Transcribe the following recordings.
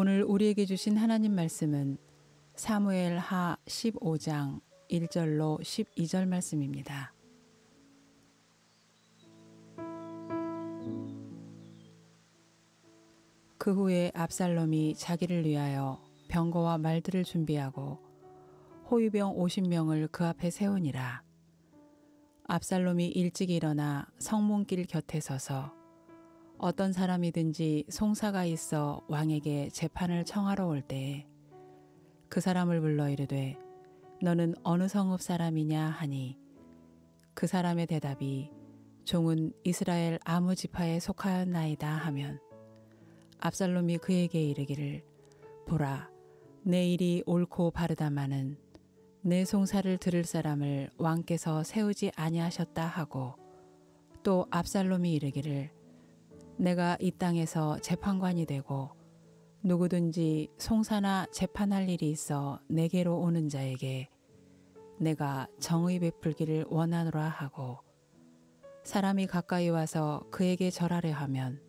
오늘 우리에게 주신 하나님 말씀은 사무엘 하 15장 1절로 12절 말씀입니다. 그 후에 압살롬이 자기를 위하여 병거와 말들을 준비하고 호위병 50명을 그 앞에 세우니라. 압살롬이 일찍 일어나 성문길 곁에 서서 어떤 사람이든지 송사가 있어 왕에게 재판을 청하러 올 때에 그 사람을 불러 이르되 너는 어느 성읍 사람이냐 하니 그 사람의 대답이 종은 이스라엘 아무 지파에 속하였나이다 하면 압살롬이 그에게 이르기를 보라 내 일이 옳고 바르다마는 내 송사를 들을 사람을 왕께서 세우지 아니하셨다 하고 또 압살롬이 이르기를 내가 이 땅에서 재판관이 되고 누구든지 송사나 재판할 일이 있어 내게로 오는 자에게 내가 정의 베풀기를 원하노라 하고 사람이 가까이 와서 그에게 절하려 하면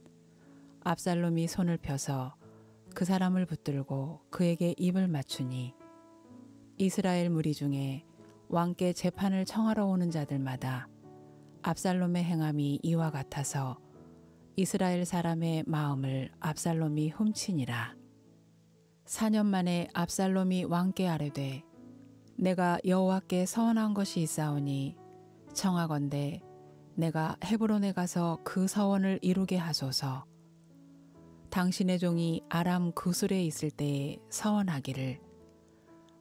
압살롬이 손을 펴서 그 사람을 붙들고 그에게 입을 맞추니 이스라엘 무리 중에 왕께 재판을 청하러 오는 자들마다 압살롬의 행함이 이와 같아서 이스라엘 사람의 마음을 압살롬이 훔치니라. 4년 만에 압살롬이 왕께 아뢰되 내가 여호와께 서원한 것이 있사오니 청하건대 내가 헤브론에 가서 그 서원을 이루게 하소서. 당신의 종이 아람 구술에 있을 때에 서원하기를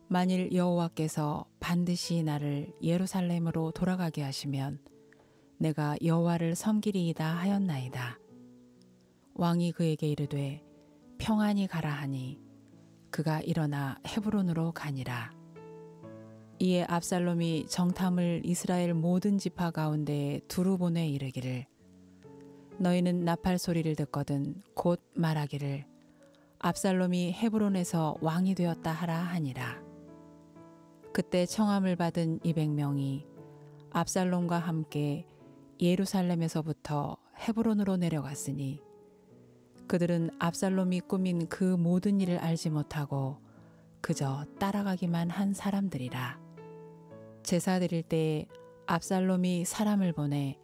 만일 여호와께서 반드시 나를 예루살렘으로 돌아가게 하시면 내가 여호와를 섬기리이다 하였나이다. 왕이 그에게 이르되 평안히 가라 하니 그가 일어나 헤브론으로 가니라. 이에 압살롬이 정탐을 이스라엘 모든 지파 가운데에 두루 보내 이르기를 너희는 나팔 소리를 듣거든 곧 말하기를 압살롬이 헤브론에서 왕이 되었다 하라 하니라. 그때 청함을 받은 200명이 압살롬과 함께 예루살렘에서부터 헤브론으로 내려갔으니 그들은 압살롬이 꾸민 그 모든 일을 알지 못하고 그저 따라가기만 한 사람들이라. 제사 드릴 때에 압살롬이 사람을 보내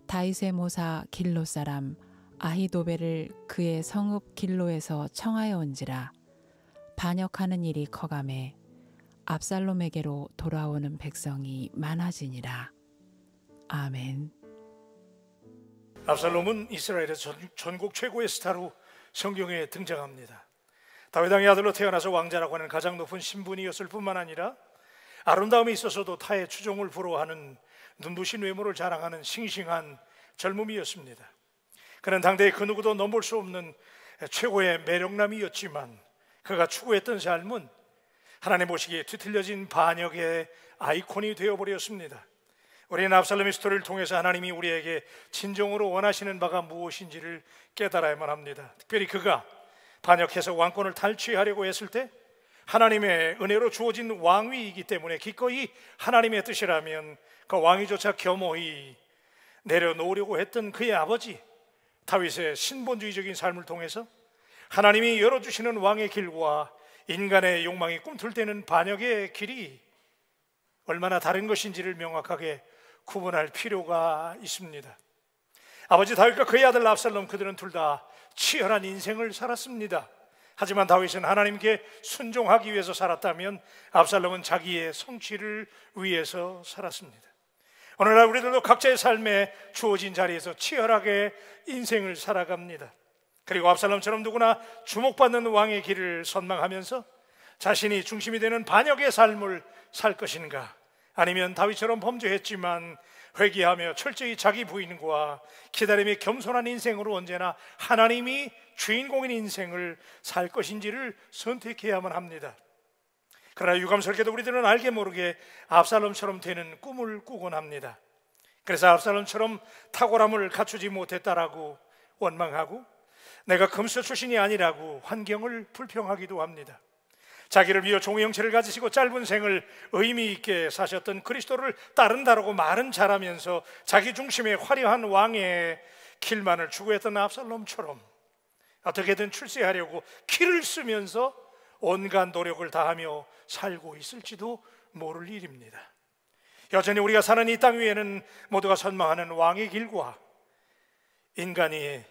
다윗의 모사 길로 사람 아히도벨을 그의 성읍 길로에서 청하여 온지라 반역하는 일이 커가매 압살롬에게로 돌아오는 백성이 많아지니라. 아멘. 압살롬은 이스라엘의 전국 최고의 스타로 성경에 등장합니다. 다윗 왕의 아들로 태어나서 왕자라고 하는 가장 높은 신분이었을 뿐만 아니라 아름다움에 있어서도 타의 추종을 부러워하는 눈부신 외모를 자랑하는 싱싱한 젊음이었습니다. 그는 당대의 그 누구도 넘볼 수 없는 최고의 매력남이었지만 그가 추구했던 삶은 하나님 보시기에 뒤틀려진 반역의 아이콘이 되어버렸습니다. 우리는 압살롬의 스토리를 통해서 하나님이 우리에게 진정으로 원하시는 바가 무엇인지를 깨달아야만 합니다. 특별히 그가 반역해서 왕권을 탈취하려고 했을 때 하나님의 은혜로 주어진 왕위이기 때문에 기꺼이 하나님의 뜻이라면 그 왕위조차 겸허히 내려놓으려고 했던 그의 아버지 다윗의 신본주의적인 삶을 통해서 하나님이 열어주시는 왕의 길과 인간의 욕망이 꿈틀대는 반역의 길이 얼마나 다른 것인지를 명확하게 구분할 필요가 있습니다. 아버지 다윗과 그의 아들 압살롬 그들은 둘 다 치열한 인생을 살았습니다. 하지만 다윗은 하나님께 순종하기 위해서 살았다면 압살롬은 자기의 성취를 위해서 살았습니다. 오늘날 우리들도 각자의 삶에 주어진 자리에서 치열하게 인생을 살아갑니다. 그리고 압살롬처럼 누구나 주목받는 왕의 길을 선망하면서 자신이 중심이 되는 반역의 삶을 살 것인가, 아니면 다윗처럼 범죄했지만 회개하며 철저히 자기 부인과 기다림의 겸손한 인생으로 언제나 하나님이 주인공인 인생을 살 것인지를 선택해야만 합니다. 그러나 유감스럽게도 우리들은 알게 모르게 압살롬처럼 되는 꿈을 꾸곤 합니다. 그래서 압살롬처럼 탁월함을 갖추지 못했다라고 원망하고 내가 금수 출신이 아니라고 환경을 불평하기도 합니다. 자기를 위해 종의 형체를 가지시고 짧은 생을 의미 있게 사셨던 그리스도를 따른다라고 말은 잘하면서 자기 중심의 화려한 왕의 길만을 추구했던 압살롬처럼 어떻게든 출세하려고 키를 쓰면서 온갖 노력을 다하며 살고 있을지도 모를 일입니다. 여전히 우리가 사는 이 땅 위에는 모두가 선망하는 왕의 길과 인간이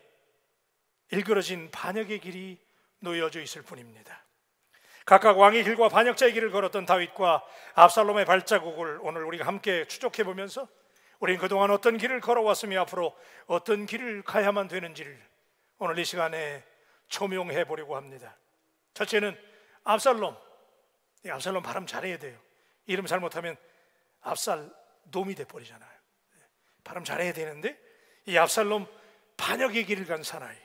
일그러진 반역의 길이 놓여져 있을 뿐입니다. 각각 왕의 길과 반역자의 길을 걸었던 다윗과 압살롬의 발자국을 오늘 우리가 함께 추적해 보면서 우리는 그동안 어떤 길을 걸어왔으며 앞으로 어떤 길을 가야만 되는지를 오늘 이 시간에 조명해 보려고 합니다. 첫째는 압살롬. 이 압살롬 발음 잘해야 돼요. 이름 잘못하면 압살놈이 돼버리잖아요. 발음 잘해야 되는데 이 압살롬 반역의 길을 간 사나이.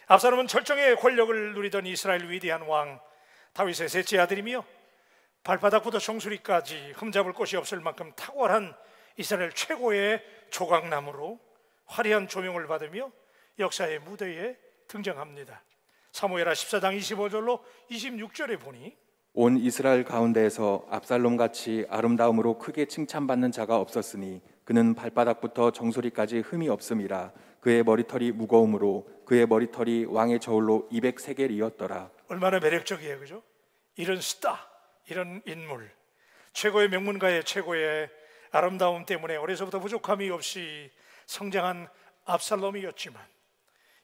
압살롬은 절정의 권력을 누리던 이스라엘 위대한 왕 다윗의 셋째 아들이며 발바닥부터 정수리까지 흠잡을 곳이 없을 만큼 탁월한 이스라엘 최고의 조각나무로 화려한 조명을 받으며 역사의 무대에 등장합니다. 사무엘하 14장 25절로 26절에 보니 온 이스라엘 가운데에서 압살롬같이 아름다움으로 크게 칭찬받는 자가 없었으니 그는 발바닥부터 정수리까지 흠이 없음이라. 그의 머리털이 무거움으로 그의 머리털이 왕의 저울로 200세겔이었더라. 얼마나 매력적이에요, 그죠? 이런 스타, 이런 인물, 최고의 명문가의 최고의 아름다움 때문에 어려서부터 부족함이 없이 성장한 압살롬이었지만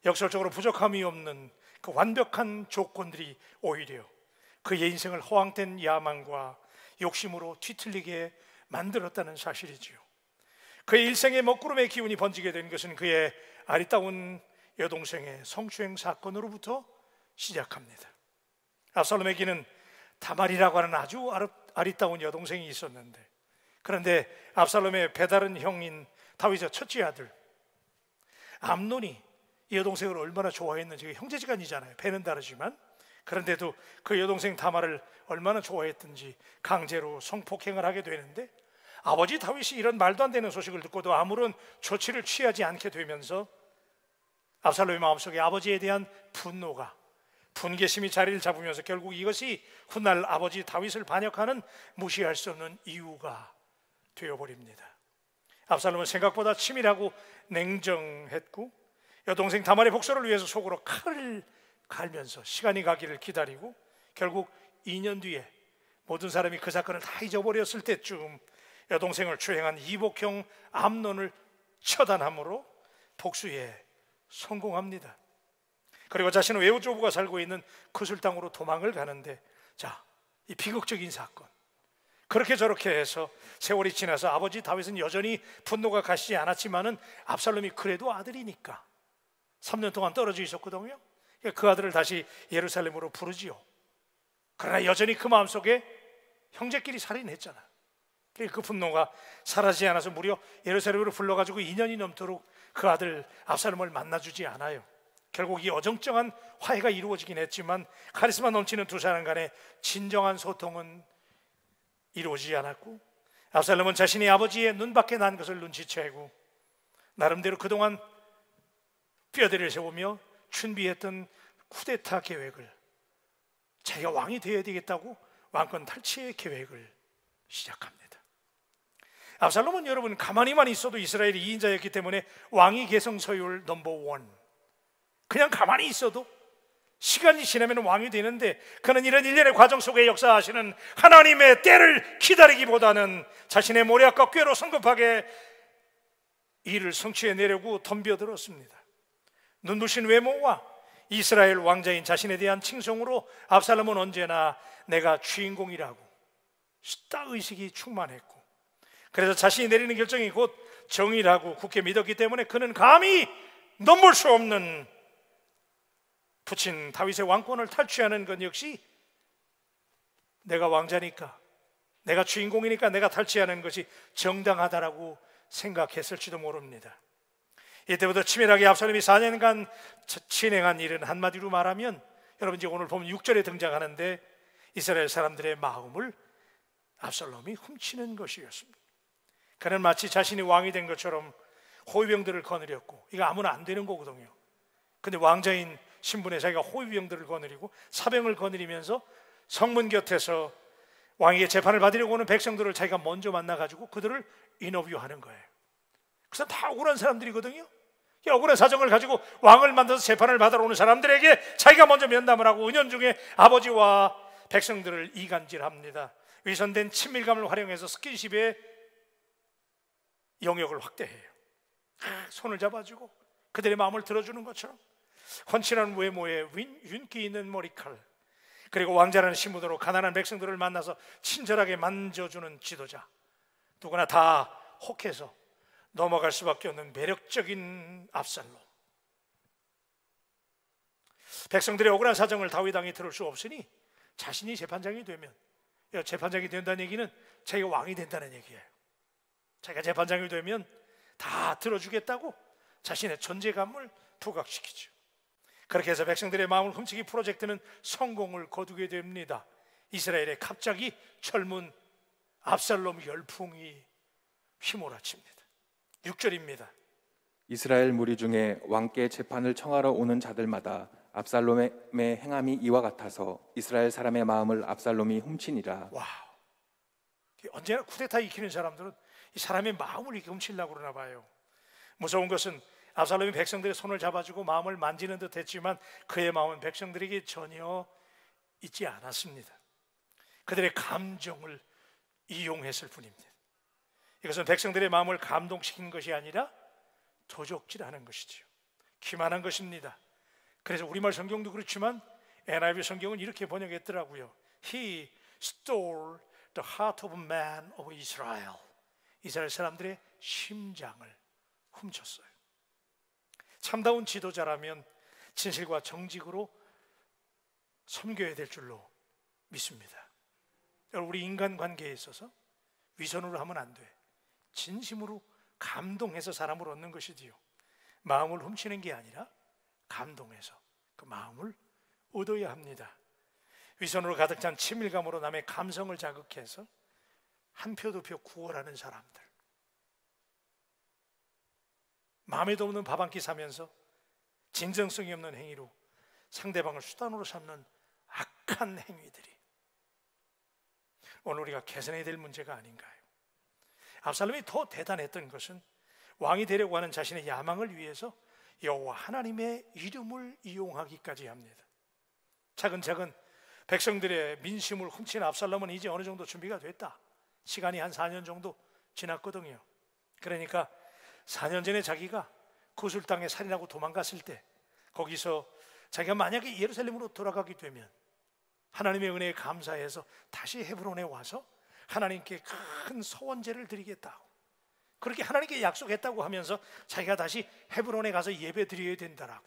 역설적으로 부족함이 없는 그 완벽한 조건들이 오히려 그의 인생을 허황된 야망과 욕심으로 뒤틀리게 만들었다는 사실이지요. 그의 일생의 먹구름의 기운이 번지게 된 것은 그의 아리따운 여동생의 성추행 사건으로부터 시작합니다. 압살롬에게는 다말이라고 하는 아주 아리따운 여동생이 있었는데, 그런데 압살롬의 배다른 형인 다윗의 첫째 아들 암논이 이 여동생을 얼마나 좋아했는지, 형제지간이잖아요. 배는 다르지만. 그런데도 그 여동생 다말을 얼마나 좋아했든지 강제로 성폭행을 하게 되는데, 아버지 다윗이 이런 말도 안 되는 소식을 듣고도 아무런 조치를 취하지 않게 되면서 압살롬의 마음속에 아버지에 대한 분노가, 분개심이 자리를 잡으면서 결국 이것이 훗날 아버지 다윗을 반역하는 무시할 수 없는 이유가 되어버립니다. 압살롬은 생각보다 치밀하고 냉정했고 여동생 다말의 복수를 위해서 속으로 칼을 갈면서 시간이 가기를 기다리고 결국 2년 뒤에 모든 사람이 그 사건을 다 잊어버렸을 때쯤 여동생을 추행한 이복형 암논을 처단함으로 복수에 성공합니다. 그리고 자신은 외조부가 살고 있는 그술 땅으로 도망을 가는데, 자, 이 비극적인 사건, 그렇게 저렇게 해서 세월이 지나서 아버지 다윗은 여전히 분노가 가시지 않았지만은 압살롬이 그래도 아들이니까 3년 동안 떨어져 있었거든요. 그 아들을 다시 예루살렘으로 부르지요. 그러나 여전히 그 마음속에 형제끼리 살인했잖아. 그 분노가 사라지지 않아서 무려 예루살렘으로 불러가지고 2년이 넘도록 그 아들 압살롬을 만나주지 않아요. 결국 이 어정쩡한 화해가 이루어지긴 했지만 카리스마 넘치는 두 사람 간의 진정한 소통은 이루어지지 않았고, 압살롬은 자신이 아버지의 눈밖에 난 것을 눈치채고 나름대로 그동안 뼈대를 세우며 준비했던 쿠데타 계획을, 자기가 왕이 되어야 되겠다고 왕권 탈취의 계획을 시작합니다. 압살롬은 여러분 가만히만 있어도 이스라엘의 2인자였기 때문에 왕위 계승 서열 넘버 1, 그냥 가만히 있어도 시간이 지나면 왕이 되는데, 그는 이런 일련의 과정 속에 역사하시는 하나님의 때를 기다리기보다는 자신의 모략과 꾀로 성급하게 일을 성취해내려고 덤벼들었습니다. 눈부신 외모와 이스라엘 왕자인 자신에 대한 칭송으로 압살롬은 언제나 내가 주인공이라고 스타의식이 충만했고, 그래서 자신이 내리는 결정이 곧 정의라고 굳게 믿었기 때문에 그는 감히 넘볼 수 없는 부친 다윗의 왕권을 탈취하는 것 역시 내가 왕자니까, 내가 주인공이니까 내가 탈취하는 것이 정당하다라고 생각했을지도 모릅니다. 이때부터 치밀하게 압살롬이 4년간 진행한 일은 한마디로 말하면, 여러분 이제 오늘 보면 6절에 등장하는데 이스라엘 사람들의 마음을 압살롬이 훔치는 것이었습니다. 그는 마치 자신이 왕이 된 것처럼 호위병들을 거느렸고, 이거 아무나 안 되는 거거든요. 근데 왕자인 신분에 자기가 호위병들을 거느리고 사병을 거느리면서 성문 곁에서 왕에게 재판을 받으려고 오는 백성들을 자기가 먼저 만나가지고 그들을 인터뷰하는 거예요. 그래서 다 억울한 사람들이거든요. 억울한 사정을 가지고 왕을 만들어서 재판을 받으러 오는 사람들에게 자기가 먼저 면담을 하고 은연중에 아버지와 백성들을 이간질합니다. 위선된 친밀감을 활용해서 스킨십의 영역을 확대해요. 손을 잡아주고 그들의 마음을 들어주는 것처럼 훤칠한 외모에 윤기 있는 머리칼, 그리고 왕자라는 신분으로 가난한 백성들을 만나서 친절하게 만져주는 지도자, 누구나 다 혹해서 넘어갈 수밖에 없는 매력적인 압살롬. 백성들의 억울한 사정을 다윗 왕이 들을 수 없으니 자신이 재판장이 되면, 재판장이 된다는 얘기는 자기가 왕이 된다는 얘기예요. 자기가 재판장이 되면 다 들어주겠다고 자신의 존재감을 부각시키죠. 그렇게 해서 백성들의 마음을 훔치기 프로젝트는 성공을 거두게 됩니다. 이스라엘에 갑자기 젊은 압살롬 열풍이 휘몰아칩니다. 6절입니다. 이스라엘 무리 중에 왕께 재판을 청하러 오는 자들마다 압살롬의 행함이 이와 같아서 이스라엘 사람의 마음을 압살롬이 훔치니라. 와우. 언제나 쿠데타 일으키는 사람들은 이 사람의 마음을 이렇게 훔치려고 그러나 봐요. 무서운 것은 압살롬이 백성들의 손을 잡아주고 마음을 만지는 듯 했지만 그의 마음은 백성들에게 전혀 있지 않았습니다. 그들의 감정을 이용했을 뿐입니다. 이것은 백성들의 마음을 감동시킨 것이 아니라 도적질하는 것이지요. 기만한 것입니다. 그래서 우리말 성경도 그렇지만 NIV 성경은 이렇게 번역했더라고요. He stole the heart of man of Israel. 이스라엘 사람들의 심장을 훔쳤어요. 참다운 지도자라면 진실과 정직으로 섬겨야 될 줄로 믿습니다. 우리 인간관계에 있어서 위선으로 하면 안 돼. 진심으로 감동해서 사람을 얻는 것이지요. 마음을 훔치는 게 아니라 감동해서 그 마음을 얻어야 합니다. 위선으로 가득 찬 친밀감으로 남의 감성을 자극해서 한 표 두 표 구걸하는 사람들, 마음에도 없는 밥 한 끼 사면서 진정성이 없는 행위로 상대방을 수단으로 삼는 악한 행위들이 오늘 우리가 개선해야 될 문제가 아닌가요? 압살롬이 더 대단했던 것은 왕이 되려고 하는 자신의 야망을 위해서 여호와 하나님의 이름을 이용하기까지 합니다. 차근차근 백성들의 민심을 훔친 압살롬은 이제 어느 정도 준비가 됐다. 시간이 한 4년 정도 지났거든요. 그러니까 4년 전에 자기가 구슬 땅에 살인하고 도망갔을 때 거기서 자기가 만약에 예루살렘으로 돌아가게 되면 하나님의 은혜에 감사해서 다시 헤브론에 와서 하나님께 큰 서원제를 드리겠다고, 그렇게 하나님께 약속했다고 하면서 자기가 다시 헤브론에 가서 예배 드려야 된다라고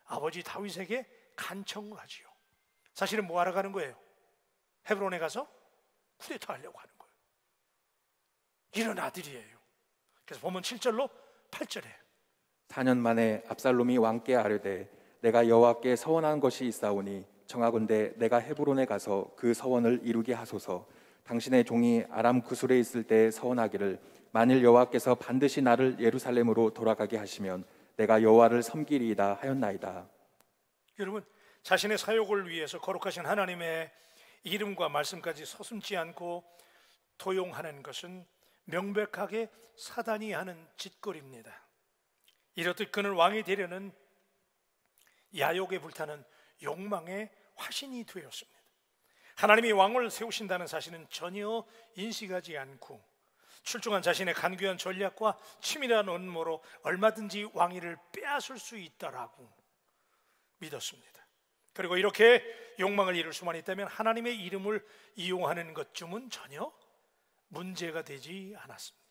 아버지 다윗에게 간청을 하지요. 사실은 뭐 하러 가는 거예요? 헤브론에 가서 쿠데타 하려고 하는 거예요. 이런 아들이에요. 그래서 보면 7절로 8절에 4년 만에 압살롬이 왕께 아뢰되 내가 여호와께 서원한 것이 있사오니 청하건대 내가 헤브론에 가서 그 서원을 이루게 하소서. 당신의 종이 아람 구술에 있을 때 서원하기를 만일 여호와께서 반드시 나를 예루살렘으로 돌아가게 하시면 내가 여호와를 섬기리이다 하였나이다. 여러분, 자신의 사역을 위해서 거룩하신 하나님의 이름과 말씀까지 서슴지 않고 도용하는 것은 명백하게 사단이 하는 짓거리입니다. 이렇듯 그는 왕이 되려는 야욕에 불타는 욕망의 화신이 되었습니다. 하나님이 왕을 세우신다는 사실은 전혀 인식하지 않고 출중한 자신의 간교한 전략과 치밀한 음모로 얼마든지 왕위를 빼앗을 수 있다라고 믿었습니다. 그리고 이렇게 욕망을 이룰 수만 있다면 하나님의 이름을 이용하는 것쯤은 전혀 문제가 되지 않았습니다.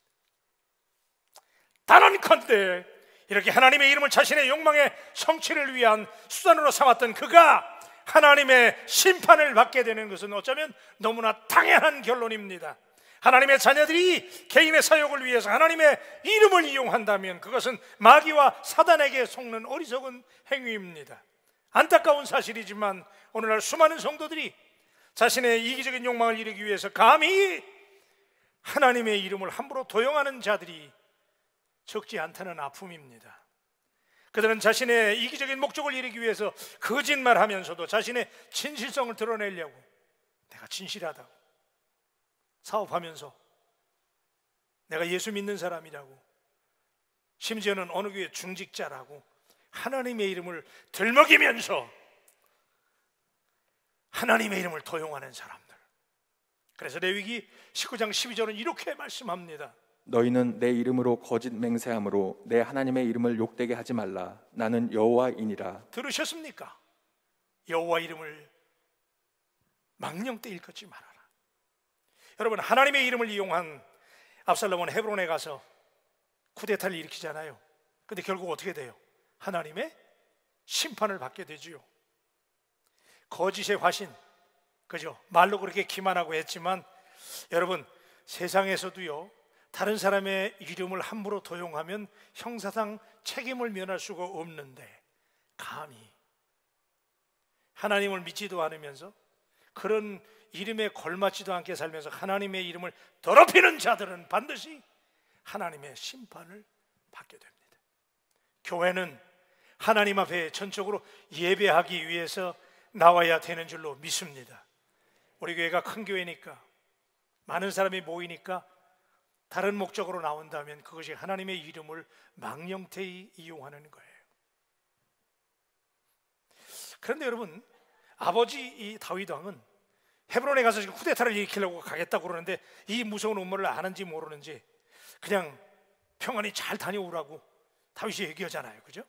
단언컨대 이렇게 하나님의 이름을 자신의 욕망의 성취를 위한 수단으로 삼았던 그가 하나님의 심판을 받게 되는 것은 어쩌면 너무나 당연한 결론입니다. 하나님의 자녀들이 개인의 사역을 위해서 하나님의 이름을 이용한다면 그것은 마귀와 사단에게 속는 어리석은 행위입니다. 안타까운 사실이지만 오늘날 수많은 성도들이 자신의 이기적인 욕망을 이루기 위해서 감히 하나님의 이름을 함부로 도용하는 자들이 적지 않다는 아픔입니다. 그들은 자신의 이기적인 목적을 이루기 위해서 거짓말하면서도 자신의 진실성을 드러내려고 내가 진실하다고 사업하면서 내가 예수 믿는 사람이라고 심지어는 어느 교회 중직자라고 하나님의 이름을 들먹이면서 하나님의 이름을 도용하는 사람들. 그래서 레위기 19장 12절은 이렇게 말씀합니다. 너희는 내 이름으로 거짓 맹세함으로 내 하나님의 이름을 욕되게 하지 말라. 나는 여호와이니라. 들으셨습니까? 여호와 이름을 망령되 일컫지 말아라. 여러분, 하나님의 이름을 이용한 압살롬은 헤브론에 가서 쿠데타를 일으키잖아요. 근데 결국 어떻게 돼요? 하나님의 심판을 받게 되지요. 거짓의 화신, 그죠? 말로 그렇게 기만하고 했지만 여러분, 세상에서도요, 다른 사람의 이름을 함부로 도용하면 형사상 책임을 면할 수가 없는데, 감히 하나님을 믿지도 않으면서 그런 이름에 걸맞지도 않게 살면서 하나님의 이름을 더럽히는 자들은 반드시 하나님의 심판을 받게 됩니다. 교회는 하나님 앞에 전적으로 예배하기 위해서 나와야 되는 줄로 믿습니다. 우리 교회가 큰 교회니까, 많은 사람이 모이니까 다른 목적으로 나온다면 그것이 하나님의 이름을 망령되이 이용하는 거예요. 그런데 여러분, 아버지 이 다윗 왕은 헤브론에 가서 지금 쿠데타를 일으키려고 가겠다고 그러는데 이 무서운 음모를 아는지 모르는지 그냥 평안히 잘 다녀오라고 다윗이 얘기하잖아요, 그죠?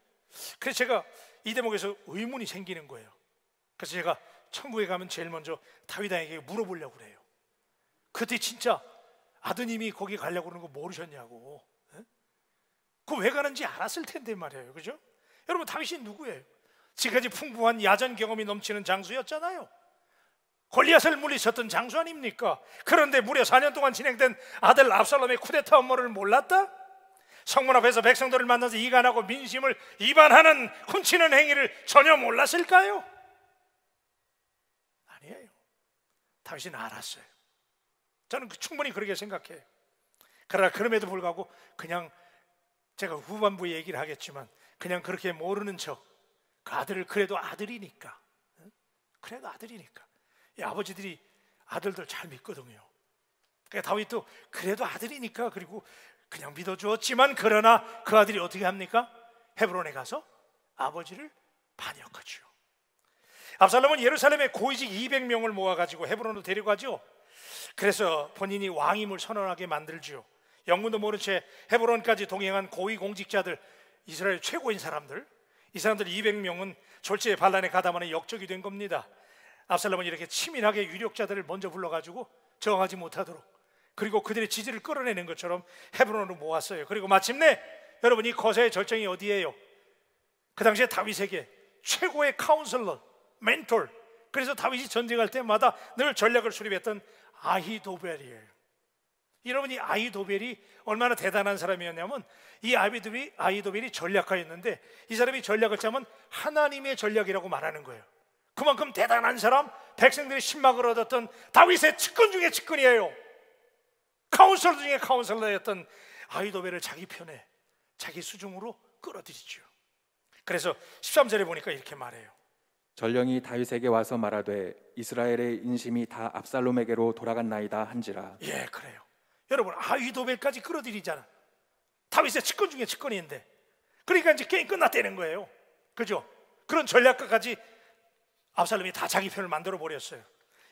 그래서 제가 이 대목에서 의문이 생기는 거예요. 그래서 제가 천국에 가면 제일 먼저 다윗 왕에게 물어보려고 그래요. 그때 진짜 아드님이 거기 가려고 그러는 거 모르셨냐고. 그거 왜 가는지 알았을 텐데 말이에요, 그죠? 여러분, 다윗이 누구예요? 지금까지 풍부한 야전 경험이 넘치는 장수였잖아요. 골리앗을 물리쳤던 장수 아닙니까? 그런데 무려 4년 동안 진행된 아들 압살롬의 쿠데타 음모를 몰랐다? 성문 앞에서 백성들을 만나서 이간하고 민심을 이반하는 훔치는 행위를 전혀 몰랐을까요? 아니에요. 다윗은 알았어요. 저는 충분히 그렇게 생각해요. 그러나 그럼에도 불구하고 그냥 제가 후반부에 얘기를 하겠지만 그냥 그렇게 모르는 척, 그 아들을 그래도 아들이니까, 그래도 아들이니까 이 아버지들이 아들들 잘 믿거든요. 그러니까 다윗도 그래도 아들이니까 그리고 그냥 믿어주었지만, 그러나 그 아들이 어떻게 합니까? 헤브론에 가서 아버지를 반역하죠. 압살롬은 예루살렘에 고위직 200명을 모아가지고 헤브론으로 데려가죠. 그래서 본인이 왕임을 선언하게 만들죠. 영문도 모른 채 헤브론까지 동행한 고위 공직자들, 이스라엘 최고인 사람들, 이 사람들 200명은 졸지에 반란에 가담하는 역적이 된 겁니다. 압살롬은 이렇게 치밀하게 유력자들을 먼저 불러가지고 저항하지 못하도록, 그리고 그들의 지지를 끌어내는 것처럼 헤브론으로 모았어요. 그리고 마침내 여러분, 이 거세의 절정이 어디예요? 그 당시에 다윗에게 최고의 카운슬러, 멘토, 그래서 다윗이 전쟁할 때마다 늘 전략을 수립했던 아히도벨이에요. 여러분, 이 아히도벨이 얼마나 대단한 사람이었냐면 이 아히도벨이 전략가였는데 이 사람이 전략을 짜면 하나님의 전략이라고 말하는 거예요. 그만큼 대단한 사람, 백성들의 신망을 얻었던 다윗의 측근 중에 측근이에요. 카운슬러 중에 카운슬러였던 아히도벨을 자기 편에, 자기 수중으로 끌어들이죠. 그래서 13절에 보니까 이렇게 말해요. 전령이 다윗에게 와서 말하되 이스라엘의 인심이 다 압살롬에게로 돌아갔나이다 한지라. 예, 그래요. 여러분, 아히도벨까지 끌어들이잖아. 다윗의 측근 중에 측근인데, 그러니까 이제 게임 끝났다는 거예요, 그죠? 그런 전략가까지 압살롬이 다 자기 편을 만들어 버렸어요.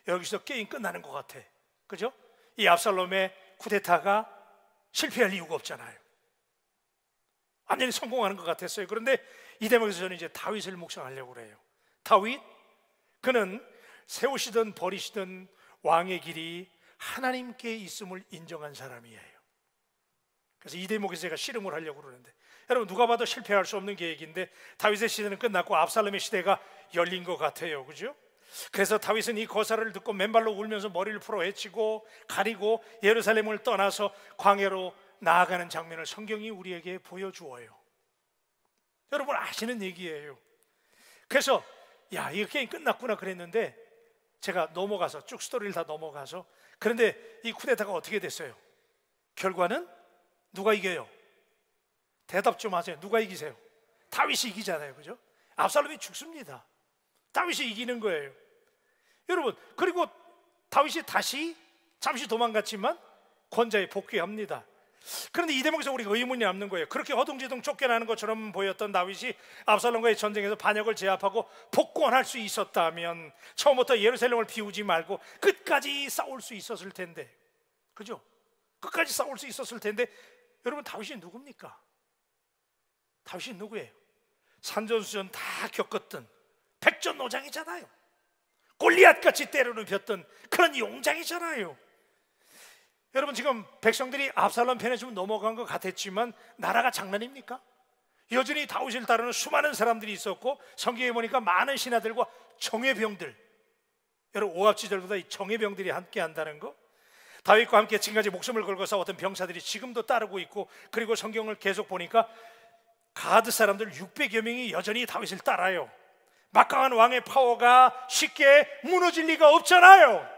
여기서 게임 끝나는 것 같아, 그죠? 이 압살롬의 쿠데타가 실패할 이유가 없잖아요. 완전히 성공하는 것 같았어요. 그런데 이 대목에서 저는 이제 다윗을 묵상하려고 그래요. 다윗, 그는 세우시든 버리시든 왕의 길이 하나님께 있음을 인정한 사람이에요. 그래서 이 대목에서 제가 씨름을 하려고 그러는데, 여러분, 누가 봐도 실패할 수 없는 계획인데 다윗의 시대는 끝났고 압살롬의 시대가 열린 것 같아요, 그죠? 그래서 다윗은 이 거사를 듣고 맨발로 울면서 머리를 풀어 헤치고 가리고 예루살렘을 떠나서 광야로 나아가는 장면을 성경이 우리에게 보여주어요. 여러분, 아시는 얘기예요. 그래서 야, 이거 게임 끝났구나 그랬는데 제가 넘어가서 쭉 스토리를 다 넘어가서, 그런데 이 쿠데타가 어떻게 됐어요? 결과는 누가 이겨요? 대답 좀 하세요. 누가 이기세요? 다윗이 이기잖아요, 그죠? 압살롬이 죽습니다. 다윗이 이기는 거예요. 여러분, 그리고 다윗이 다시 잠시 도망갔지만 권좌에 복귀합니다. 그런데 이 대목에서 우리가 의문이 남는 거예요. 그렇게 허둥지둥 쫓겨나는 것처럼 보였던 다윗이 압살롬과의 전쟁에서 반역을 제압하고 복권할 수 있었다면 처음부터 예루살렘을 비우지 말고 끝까지 싸울 수 있었을 텐데, 그죠? 끝까지 싸울 수 있었을 텐데, 여러분 다윗이 누굽니까? 다윗이 누구예요? 산전수전 다 겪었던 백전노장이잖아요. 골리앗같이 때려눕혔던 그런 용장이잖아요. 여러분 지금 백성들이 압살롬 편에 좀 넘어간 것 같았지만 나라가 장난입니까? 여전히 다윗을 따르는 수많은 사람들이 있었고, 성경에 보니까 많은 신하들과 정예병들, 여러분 오합지졸보다 이 정예병들이 함께 한다는 거, 다윗과 함께 지금까지 목숨을 걸고 싸웠던 병사들이 지금도 따르고 있고, 그리고 성경을 계속 보니까 가드 사람들 600여 명이 여전히 다윗을 따라요. 막강한 왕의 파워가 쉽게 무너질 리가 없잖아요.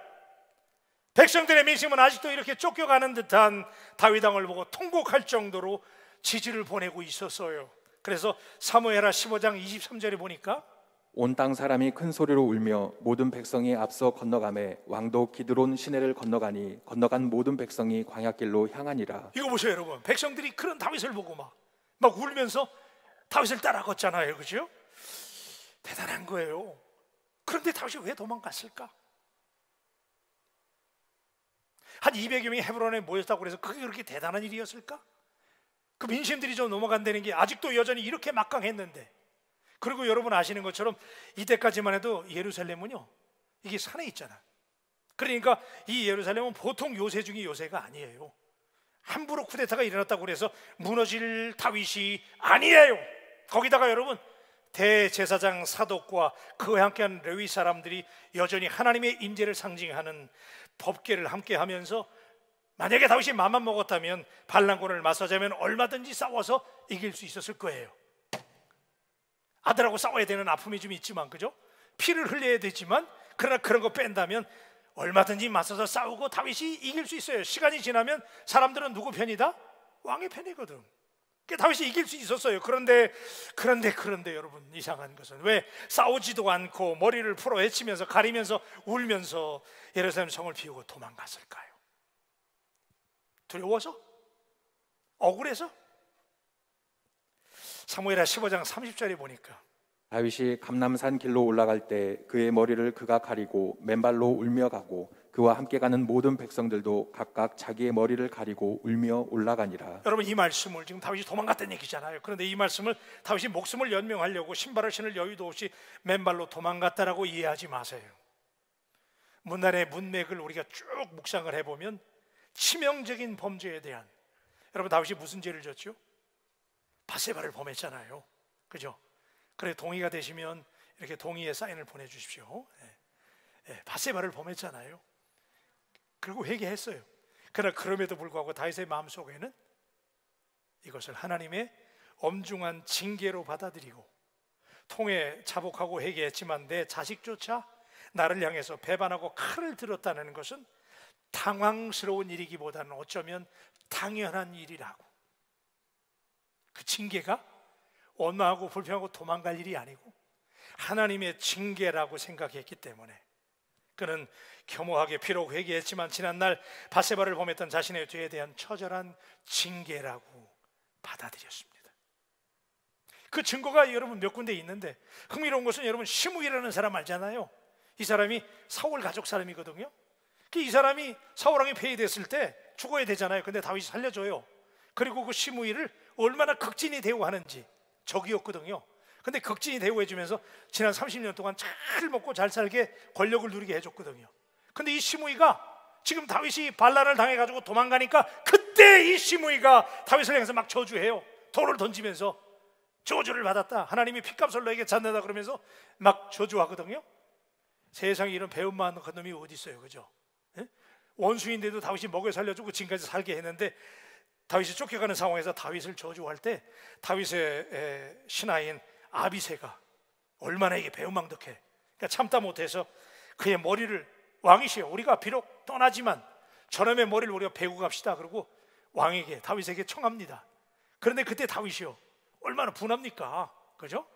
백성들의 민심은 아직도 이렇게 쫓겨가는 듯한 다윗 왕을 보고 통곡할 정도로 지지를 보내고 있었어요. 그래서 사무엘하 15장 23절에 보니까 온 땅 사람이 큰 소리로 울며 모든 백성이 앞서 건너가매 왕도 기드론 시내를 건너가니 건너간 모든 백성이 광야길로 향하니라. 이거 보세요 여러분, 백성들이 그런 다윗을 보고 막 울면서 다윗을 따라 걷잖아요, 그죠? 대단한 거예요. 그런데 다윗이 왜 도망갔을까? 한 200여 명이 헤브론에 모였다고 해서 그게 그렇게 대단한 일이었을까? 그 민심들이 좀 넘어간다는 게 아직도 여전히 이렇게 막강했는데, 그리고 여러분 아시는 것처럼 이때까지만 해도 예루살렘은요, 이게 산에 있잖아. 그러니까 이 예루살렘은 보통 요새 중에 요새가 아니에요. 함부로 쿠데타가 일어났다고 해서 무너질 다윗이 아니에요. 거기다가 여러분 대제사장 사독과 그와 함께한 레위 사람들이 여전히 하나님의 임재를 상징하는 법궤를 함께 하면서, 만약에 다윗이 맘만 먹었다면 반란군을 맞서자면 얼마든지 싸워서 이길 수 있었을 거예요. 아들하고 싸워야 되는 아픔이 좀 있지만, 그죠? 피를 흘려야 되지만, 그러나 그런 거 뺀다면 얼마든지 맞서서 싸우고 다윗이 이길 수 있어요. 시간이 지나면 사람들은 누구 편이다? 왕의 편이거든. 다윗이 이길 수 있었어요. 그런데 여러분, 이상한 것은 왜 싸우지도 않고 머리를 풀어 헤치면서 가리면서 울면서 예루살렘 성을 비우고 도망갔을까요? 두려워서? 억울해서? 사무엘하 15장 30절에 보니까 다윗이 감람산 길로 올라갈 때 그의 머리를 그가 가리고 맨발로 울며 가고 그와 함께 가는 모든 백성들도 각각 자기의 머리를 가리고 울며 올라가니라. 여러분 이 말씀을, 지금 다윗이 도망갔다는 얘기잖아요. 그런데 이 말씀을 다윗이 목숨을 연명하려고 신발을 신을 여유도 없이 맨발로 도망갔다라고 이해하지 마세요. 문단의 문맥을 우리가 쭉 묵상을 해보면 치명적인 범죄에 대한, 여러분 다윗이 무슨 죄를 졌죠? 바세바를 범했잖아요, 그죠? 그래 동의가 되시면 이렇게 동의의 사인을 보내주십시오. 바세바를 범했잖아요. 그리고 회개했어요. 그러나 그럼에도 불구하고 다윗의 마음속에는 이것을 하나님의 엄중한 징계로 받아들이고 통에 자복하고 회개했지만 내 자식조차 나를 향해서 배반하고 칼을 들었다는 것은 당황스러운 일이기보다는 어쩌면 당연한 일이라고, 그 징계가 원망하고 불평하고 도망갈 일이 아니고 하나님의 징계라고 생각했기 때문에 그는 겸허하게 비록 회개했지만 지난날 바세바를 범했던 자신의 죄에 대한 처절한 징계라고 받아들였습니다. 그 증거가 여러분 몇 군데 있는데, 흥미로운 것은 여러분 시므이라는 사람 알잖아요. 이 사람이 사울 가족 사람이거든요. 이 사람이 사울 왕이 폐위됐을 때 죽어야 되잖아요. 근데 다윗이 살려줘요. 그리고 그 시므이를 얼마나 극진히 대우하는지, 적이었거든요. 근데 극진히 대우해주면서 지난 30년 동안 잘 먹고 잘 살게 권력을 누리게 해줬거든요. 근데 이 시므이가 지금 다윗이 반란을 당해가지고 도망가니까 그때 이 시므이가 다윗을 향해서 막 저주해요. 돌을 던지면서 저주를 받았다, 하나님이 핏값을 너에게 잣는다 그러면서 막 저주하거든요. 세상에 이런 배은만 한 놈이 어디 있어요, 그죠? 원수인데도 다윗이 먹여 살려주고 지금까지 살게 했는데, 다윗이 쫓겨가는 상황에서 다윗을 저주할 때 다윗의 신하인 아비새가 얼마나 이게 배은망덕해. 그러니까 참다 못해서 그의 머리를, 왕이시여 우리가 비록 떠나지만 저놈의 머리를 우리가 베고 갑시다 그러고 왕에게, 다윗에게 청합니다. 그런데 그때 다윗이요 얼마나 분합니까, 그죠?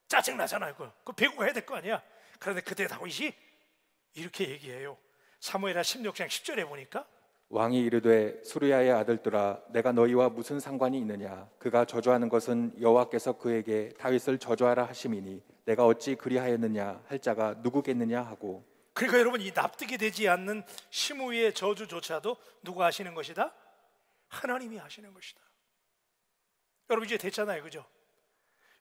짜증나잖아요. 그거 베고 가야 될 거 아니야. 그런데 그때 다윗이 이렇게 얘기해요. 사무엘하 16장 10절에 보니까 왕이 이르되 수르야의 아들들아 내가 너희와 무슨 상관이 있느냐 그가 저주하는 것은 여호와께서 그에게 다윗을 저주하라 하심이니 내가 어찌 그리하였느냐 할 자가 누구겠느냐 하고. 그러니까 여러분, 이 납득이 되지 않는 시므이의 저주조차도 누가 하시는 것이다? 하나님이 하시는 것이다. 여러분 이제 됐잖아요, 그죠?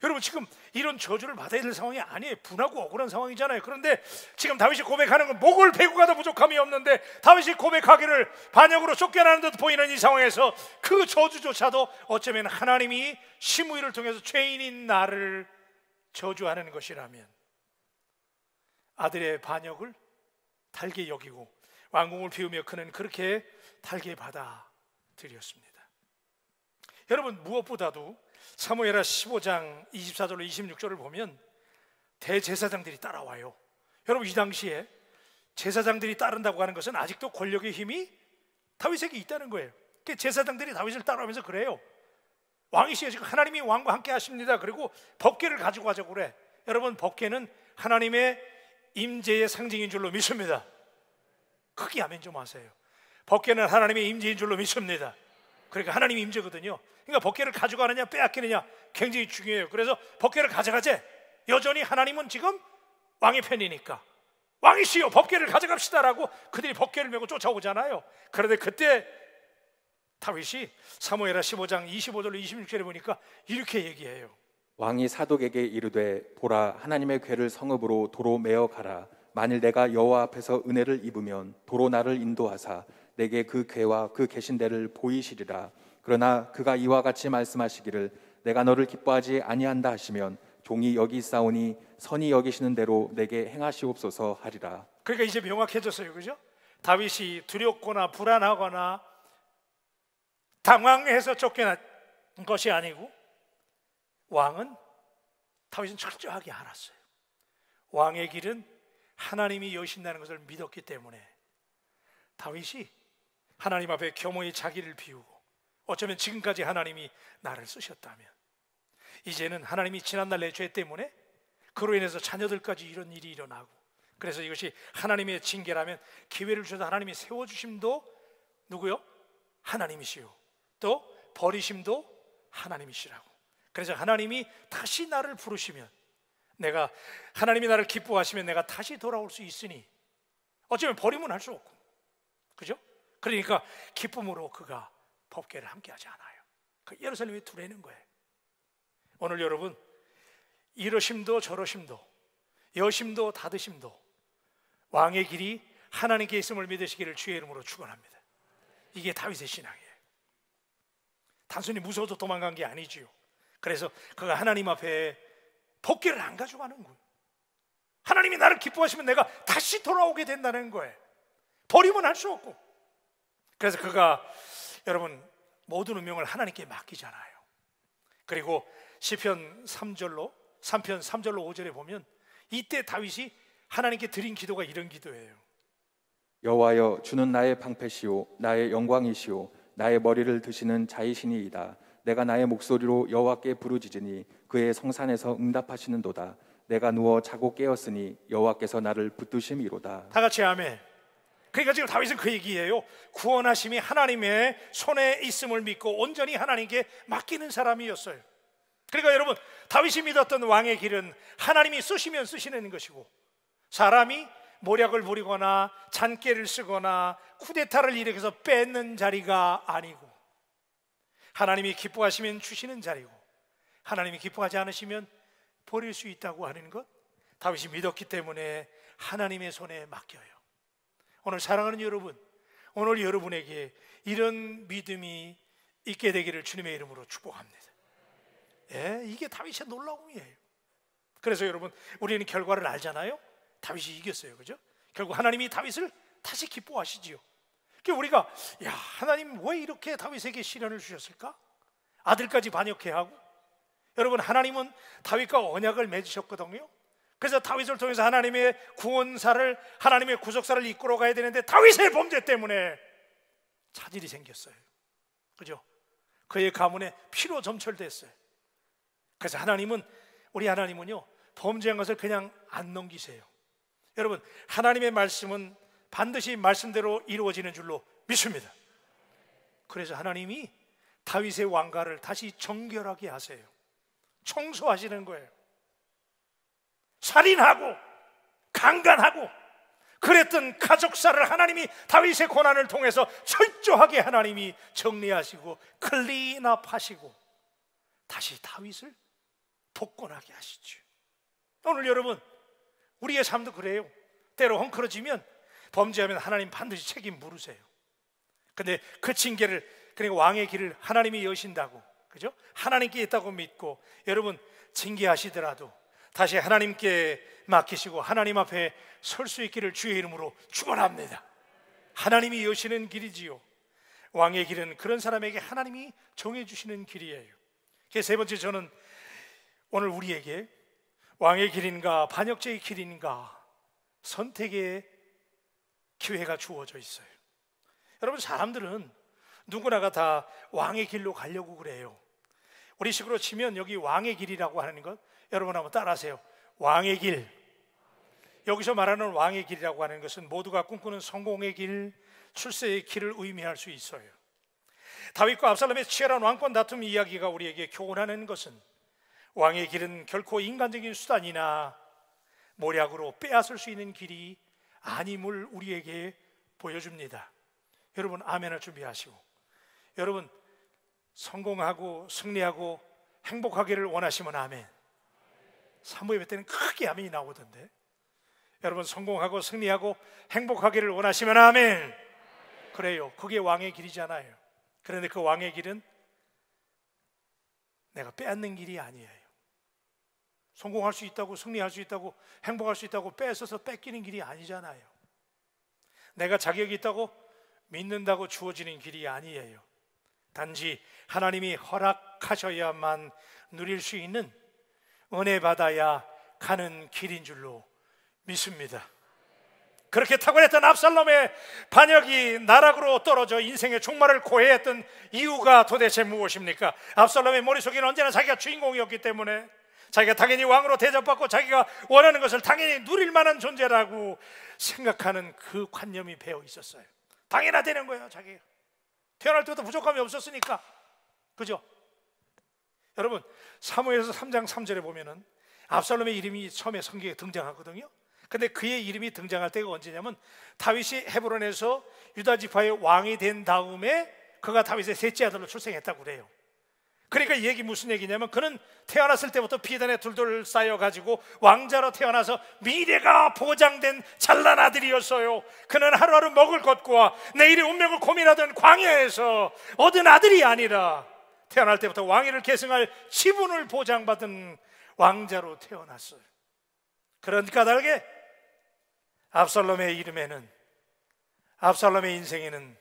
여러분 지금 이런 저주를 받아야 될 상황이 아니에요. 분하고 억울한 상황이잖아요. 그런데 지금 다윗이 고백하는 건 목을 베고 가도 부족함이 없는데, 다윗이 고백하기를 반역으로 쫓겨나는 듯 보이는 이 상황에서 그 저주조차도 어쩌면 하나님이 시므이를 통해서 죄인인 나를 저주하는 것이라면 아들의 반역을 달게 여기고 왕궁을 비우며 그는 그렇게 달게 받아들였습니다. 여러분 무엇보다도 사무엘하 15장 24절로 26절을 보면 대제사장들이 따라와요. 여러분 이 당시에 제사장들이 따른다고 하는 것은 아직도 권력의 힘이 다윗에게 있다는 거예요. 제사장들이 다윗을 따라오면서 그래요. 왕이시여 지금 하나님이 왕과 함께 하십니다. 그리고 법궤를 가지고 가자고 그래. 여러분 법궤는 하나님의 임재의 상징인 줄로 믿습니다. 크게 아멘 좀 하세요. 법궤는 하나님의 임재인 줄로 믿습니다. 그러니까 하나님이 임재거든요. 그러니까 법궤를 가져가느냐 빼앗기느냐 굉장히 중요해요. 그래서 법궤를 가져가재. 여전히 하나님은 지금 왕의 편이니까 왕이시여 법궤를 가져갑시다라고 그들이 법궤를 메고 쫓아오잖아요. 그런데 그때 다윗이 사무엘하 15장 25절로 26절에 보니까 이렇게 얘기해요. 왕이 사독에게 이르되 보라 하나님의 궤를 성읍으로 도로 메어 가라. 만일 내가 여호와 앞에서 은혜를 입으면 도로 나를 인도하사 내게 그 궤와 그 계신 데를 보이시리라. 그러나 그가 이와 같이 말씀하시기를 내가 너를 기뻐하지 아니한다 하시면 종이 여기 있사오니 선히 여기시는 대로 내게 행하시옵소서 하리라. 그러니까 이제 명확해졌어요, 그죠? 다윗이 두렵거나 불안하거나 당황해서 쫓겨난 것이 아니고 왕은 다윗은 철저하게 알았어요. 왕의 길은 하나님이 여신다는 것을 믿었기 때문에 다윗이 하나님 앞에 겸허히 자기를 비우고 어쩌면 지금까지 하나님이 나를 쓰셨다면 이제는 하나님이 지난날 내 죄 때문에 그로 인해서 자녀들까지 이런 일이 일어나고, 그래서 이것이 하나님의 징계라면 기회를 주셔서 하나님이 세워주심도 누구요? 하나님이시요, 또 버리심도 하나님이시라고. 그래서 하나님이 다시 나를 부르시면 내가, 하나님이 나를 기뻐하시면 내가 다시 돌아올 수 있으니 어쩌면 버림은 할 수 없고, 그죠? 그러니까 기쁨으로 그가 법궤를 함께 하지 않아요. 그 예루살렘에 두려는 거예요. 오늘 여러분 이러심도 저러심도 여심도 닫으심도 왕의 길이 하나님께 있음을 믿으시기를 주의 이름으로 축원합니다. 이게 다윗의 신앙이에요. 단순히 무서워서 도망간 게 아니지요. 그래서 그가 하나님 앞에 법궤를 안 가져가는 거예요. 하나님이 나를 기뻐하시면 내가 다시 돌아오게 된다는 거예요. 버림은 할 수 없고. 그래서 그가 여러분 모든 운명을 하나님께 맡기잖아요. 그리고 시편 3편 3절로 5절에 보면 이때 다윗이 하나님께 드린 기도가 이런 기도예요. 여호와여 주는 나의 방패시오 나의 영광이시오 나의 머리를 드시는 자이시니이다. 내가 나의 목소리로 여호와께 부르짖으니 그의 성산에서 응답하시는도다. 내가 누워 자고 깨었으니 여호와께서 나를 붙드심이로다. 다 같이 아멘. 그러니까 지금 다윗은 그 얘기예요. 구원하심이 하나님의 손에 있음을 믿고 온전히 하나님께 맡기는 사람이었어요. 그러니까 여러분 다윗이 믿었던 왕의 길은 하나님이 쓰시면 쓰시는 것이고, 사람이 모략을 부리거나 잔꾀를 쓰거나 쿠데타를 일으켜서 뺏는 자리가 아니고, 하나님이 기뻐하시면 주시는 자리고, 하나님이 기뻐하지 않으시면 버릴 수 있다고 하는 것, 다윗이 믿었기 때문에 하나님의 손에 맡겨요. 오늘 사랑하는 여러분, 오늘 여러분에게 이런 믿음이 있게 되기를 주님의 이름으로 축복합니다. 예, 이게 다윗의 놀라움이에요. 그래서 여러분 우리는 결과를 알잖아요. 다윗이 이겼어요, 그죠? 결국 하나님이 다윗을 다시 기뻐하시지요. 그러니까 우리가 야, 하나님 왜 이렇게 다윗에게 시련을 주셨을까? 아들까지 반역해 하고. 여러분 하나님은 다윗과 언약을 맺으셨거든요. 그래서 다윗을 통해서 하나님의 구원사를, 하나님의 구속사를 이끌어 가야 되는데 다윗의 범죄 때문에 차질이 생겼어요, 그죠? 그의 가문에 피로 점철됐어요. 그래서 하나님은, 우리 하나님은요 범죄한 것을 그냥 안 넘기세요. 여러분 하나님의 말씀은 반드시 말씀대로 이루어지는 줄로 믿습니다. 그래서 하나님이 다윗의 왕가를 다시 정결하게 하세요. 청소하시는 거예요. 살인하고 강간하고 그랬던 가족사를 하나님이 다윗의 고난을 통해서 철저하게 하나님이 정리하시고 클린업하시고 다시 다윗을 복권하게 하시죠. 오늘 여러분, 우리의 삶도 그래요. 때로 헝클어지면, 범죄하면 하나님 반드시 책임 물으세요. 근데 그 징계를, 그러니까 왕의 길을 하나님이 여신다고, 그죠? 하나님께 있다고 믿고 여러분 징계하시더라도 다시 하나님께 맡기시고 하나님 앞에 설 수 있기를 주의 이름으로 축원합니다. 하나님이 여시는 길이지요. 왕의 길은 그런 사람에게 하나님이 정해주시는 길이에요. 그래서 세 번째, 저는 오늘 우리에게 왕의 길인가 반역죄의 길인가 선택의 기회가 주어져 있어요. 여러분, 사람들은 누구나가 다 왕의 길로 가려고 그래요. 우리 식으로 치면 여기 왕의 길이라고 하는 것, 여러분 한번 따라하세요. 왕의 길. 여기서 말하는 왕의 길이라고 하는 것은 모두가 꿈꾸는 성공의 길, 출세의 길을 의미할 수 있어요. 다윗과 압살롬의 치열한 왕권 다툼 이야기가 우리에게 교훈하는 것은 왕의 길은 결코 인간적인 수단이나 모략으로 빼앗을 수 있는 길이 아님을 우리에게 보여줍니다. 여러분, 아멘을 준비하시고, 여러분 성공하고 승리하고 행복하기를 원하시면 아멘. 사무 예배 때는 크게 아멘이 나오던데, 여러분 성공하고 승리하고 행복하기를 원하시면 아멘. 그래요, 그게 왕의 길이잖아요. 그런데 그 왕의 길은 내가 빼앗는 길이 아니에요. 성공할 수 있다고, 승리할 수 있다고, 행복할 수 있다고 뺏어서 뺏기는 길이 아니잖아요. 내가 자격이 있다고 믿는다고 주어지는 길이 아니에요. 단지 하나님이 허락하셔야만 누릴 수 있는 은혜 받아야 가는 길인 줄로 믿습니다. 그렇게 탁월했던 압살롬의 반역이 나락으로 떨어져 인생의 종말을 고해했던 이유가 도대체 무엇입니까? 압살롬의 머릿속에는 언제나 자기가 주인공이었기 때문에, 자기가 당연히 왕으로 대접받고 자기가 원하는 것을 당연히 누릴 만한 존재라고 생각하는 그 관념이 배어 있었어요. 당연하다는 거예요. 자기가 태어날 때부터 부족함이 없었으니까. 그죠? 여러분, 사무엘서 3장 3절에 보면은 압살롬의 이름이 처음에 성경에 등장하거든요. 근데 그의 이름이 등장할 때가 언제냐면, 다윗이 헤브론에서 유다 지파의 왕이 된 다음에 그가 다윗의 셋째 아들로 출생했다고 그래요. 그러니까 이 얘기 무슨 얘기냐면, 그는 태어났을 때부터 비단에 둘둘 쌓여가지고 왕자로 태어나서 미래가 보장된 잘난 아들이었어요. 그는 하루하루 먹을 것과 내일의 운명을 고민하던 광야에서 얻은 아들이 아니라 태어날 때부터 왕위를 계승할 지분을 보장받은 왕자로 태어났어요. 그런 까닭에 압살롬의 이름에는, 압살롬의 인생에는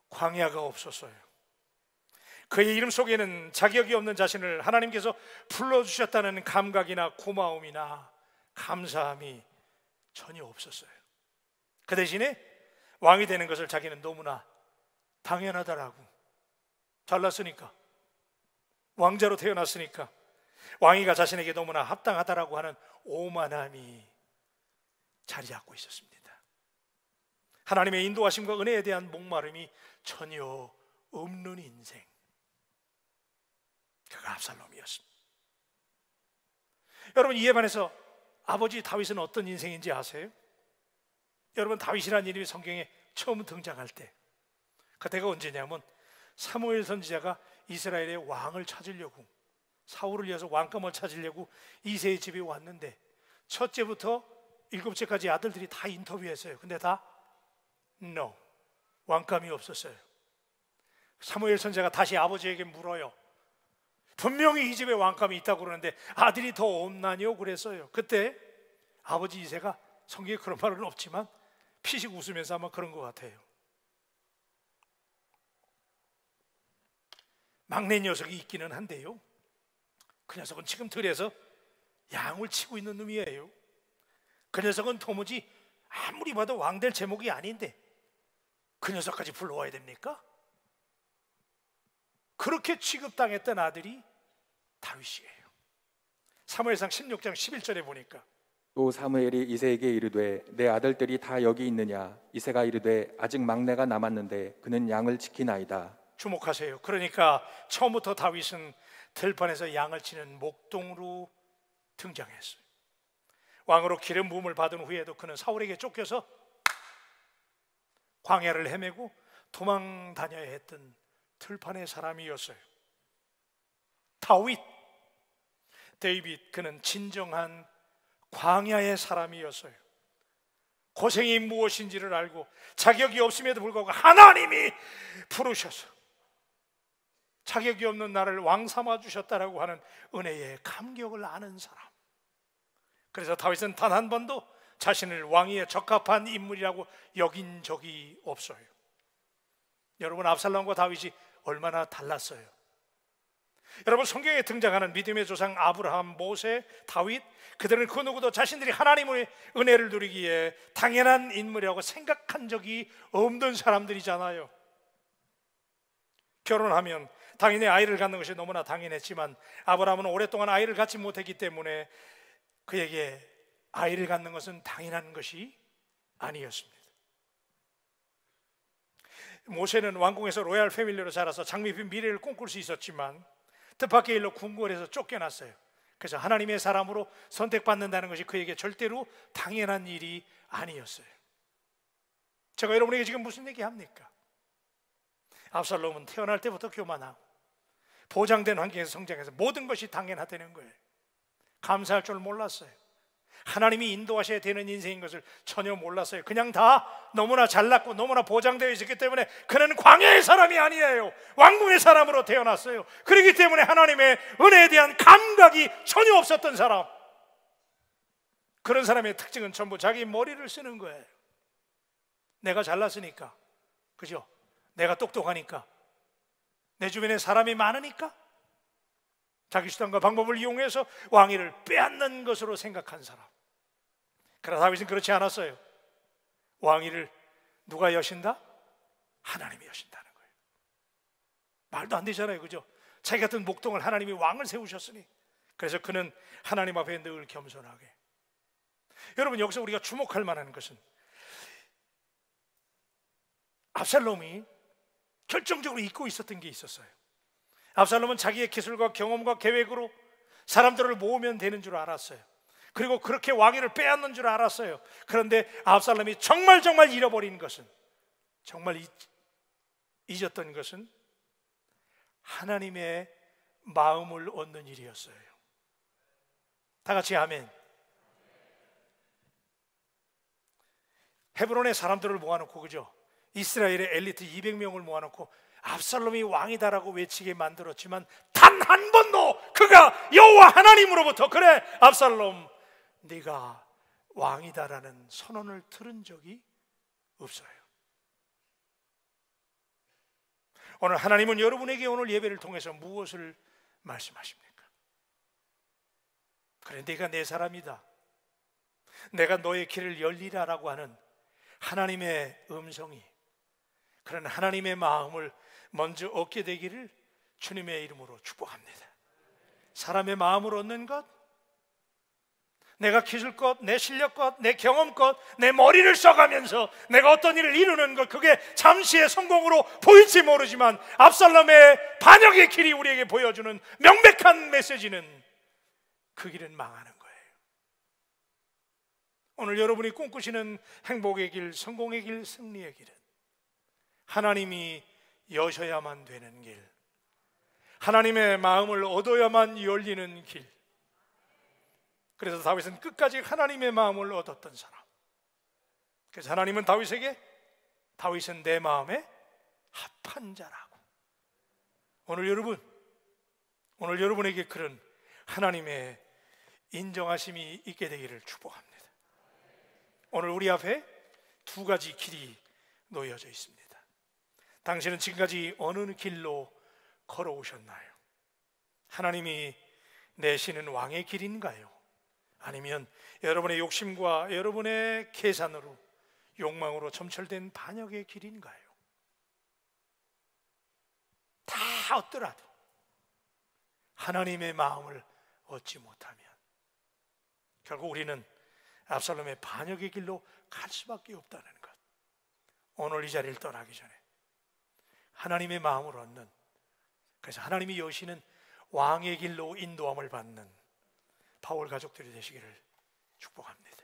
광야가 없었어요. 그의 이름 속에는 자격이 없는 자신을 하나님께서 불러주셨다는 감각이나 고마움이나 감사함이 전혀 없었어요. 그 대신에 왕이 되는 것을 자기는 너무나 당연하다라고, 잘났으니까, 왕자로 태어났으니까 왕위가 자신에게 너무나 합당하다라고 하는 오만함이 자리 잡고 있었습니다. 하나님의 인도하심과 은혜에 대한 목마름이 전혀 없는 인생, 그가 압살롬이었습니다. 여러분, 이에 반해서 아버지 다윗은 어떤 인생인지 아세요? 여러분, 다윗이라는 이름이 성경에 처음 등장할 때, 그때가 언제냐면 사무엘 선지자가 이스라엘의 왕을 찾으려고, 사울을 이어서 왕감을 찾으려고 이새의 집에 왔는데, 첫째부터 일곱째까지 아들들이 다 인터뷰했어요. 근데 다 No, 왕감이 없었어요. 사무엘 선지자가 다시 아버지에게 물어요. 분명히 이 집에 왕감이 있다고 그러는데 아들이 더 없나뇨? 그랬어요. 그때 아버지 이새가, 성경에 그런 말은 없지만 피식 웃으면서 아마 그런 것 같아요. 막내 녀석이 있기는 한데요, 그 녀석은 지금 들에서 양을 치고 있는 놈이에요. 그 녀석은 도무지 아무리 봐도 왕 될 제목이 아닌데 그 녀석까지 불러와야 됩니까? 그렇게 취급당했던 아들이 다윗이에요. 사무엘상 16장 11절에 보니까 또 사무엘이 이새에게 이르되 내 아들들이 다 여기 있느냐? 이새가 이르되 아직 막내가 남았는데 그는 양을 지키나이다. 주목하세요. 그러니까 처음부터 다윗은 들판에서 양을 치는 목동으로 등장했어요. 왕으로 기름 부음을 받은 후에도 그는 사울에게 쫓겨서 광야를 헤매고 도망 다녀야 했던 들판의 사람이었어요. 데이빗, 그는 진정한 광야의 사람이었어요. 고생이 무엇인지를 알고 자격이 없음에도 불구하고 하나님이 부르셔서 자격이 없는 나를 왕 삼아 주셨다라고 하는 은혜의 감격을 아는 사람. 그래서 다윗은 단 한 번도 자신을 왕위에 적합한 인물이라고 여긴 적이 없어요. 여러분, 압살롬과 다윗이 얼마나 달랐어요? 여러분, 성경에 등장하는 믿음의 조상 아브라함, 모세, 다윗, 그들은 그 누구도 자신들이 하나님의 은혜를 누리기에 당연한 인물이라고 생각한 적이 없는 사람들이잖아요. 결혼하면 당연히 아이를 갖는 것이 너무나 당연했지만 아브라함은 오랫동안 아이를 갖지 못했기 때문에 그에게 아이를 갖는 것은 당연한 것이 아니었습니다. 모세는 왕궁에서 로얄 패밀리로 자라서 장밋빛 미래를 꿈꿀 수 있었지만 뜻밖의 일로 궁궐에서 쫓겨났어요. 그래서 하나님의 사람으로 선택받는다는 것이 그에게 절대로 당연한 일이 아니었어요. 제가 여러분에게 지금 무슨 얘기합니까? 압살롬은 태어날 때부터 교만하고 보장된 환경에서 성장해서 모든 것이 당연하다는 거예요. 감사할 줄 몰랐어요. 하나님이 인도하셔야 되는 인생인 것을 전혀 몰랐어요. 그냥 다 너무나 잘났고 너무나 보장되어 있었기 때문에 그는 광야의 사람이 아니에요. 왕궁의 사람으로 태어났어요. 그렇기 때문에 하나님의 은혜에 대한 감각이 전혀 없었던 사람. 그런 사람의 특징은 전부 자기 머리를 쓰는 거예요. 내가 잘났으니까, 그죠? 내가 똑똑하니까, 내 주변에 사람이 많으니까 자기 수단과 방법을 이용해서 왕위를 빼앗는 것으로 생각한 사람. 그러나 다윗은 그렇지 않았어요. 왕위를 누가 여신다? 하나님이 여신다는 거예요. 말도 안 되잖아요, 그죠? 자기 같은 목동을 하나님이 왕을 세우셨으니. 그래서 그는 하나님 앞에 늘 겸손하게. 여러분, 여기서 우리가 주목할 만한 것은 압살롬이 결정적으로 잊고 있었던 게 있었어요. 압살롬은 자기의 기술과 경험과 계획으로 사람들을 모으면 되는 줄 알았어요. 그리고 그렇게 왕위를 빼앗는 줄 알았어요. 그런데 압살롬이 정말 잃어버린 것은, 정말 잊었던 것은 하나님의 마음을 얻는 일이었어요. 다 같이 아멘. 헤브론의 사람들을 모아놓고, 그죠? 이스라엘의 엘리트 200명을 모아놓고 압살롬이 왕이다라고 외치게 만들었지만 단 한 번도 그가 여호와 하나님으로부터 그래 압살롬 네가 왕이다라는 선언을 들은 적이 없어요. 오늘 하나님은 여러분에게 오늘 예배를 통해서 무엇을 말씀하십니까? 그래, 네가 내 사람이다, 내가 너의 길을 열리라라고 하는 하나님의 음성이, 그런 하나님의 마음을 먼저 얻게 되기를 주님의 이름으로 축복합니다. 사람의 마음을 얻는 것, 내가 기술껏, 내 실력껏, 내 경험껏, 내 머리를 써가면서 내가 어떤 일을 이루는 것, 그게 잠시의 성공으로 보일지 모르지만 압살롬의 반역의 길이 우리에게 보여주는 명백한 메시지는 그 길은 망하는 거예요. 오늘 여러분이 꿈꾸시는 행복의 길, 성공의 길, 승리의 길은 하나님이 여셔야만 되는 길, 하나님의 마음을 얻어야만 열리는 길. 그래서 다윗은 끝까지 하나님의 마음을 얻었던 사람. 그래서 하나님은 다윗에게 다윗은 내 마음에 합한 자라고. 오늘 여러분에게 그런 하나님의 인정하심이 있게 되기를 축복합니다. 오늘 우리 앞에 두 가지 길이 놓여져 있습니다. 당신은 지금까지 어느 길로 걸어오셨나요? 하나님이 내시는 왕의 길인가요? 아니면 여러분의 욕심과 여러분의 계산으로, 욕망으로 점철된 반역의 길인가요? 다 얻더라도 하나님의 마음을 얻지 못하면 결국 우리는 압살롬의 반역의 길로 갈 수밖에 없다는 것. 오늘 이 자리를 떠나기 전에 하나님의 마음을 얻는, 그래서 하나님이 여시는 왕의 길로 인도함을 받는 바울 가족들이 되시기를 축복합니다.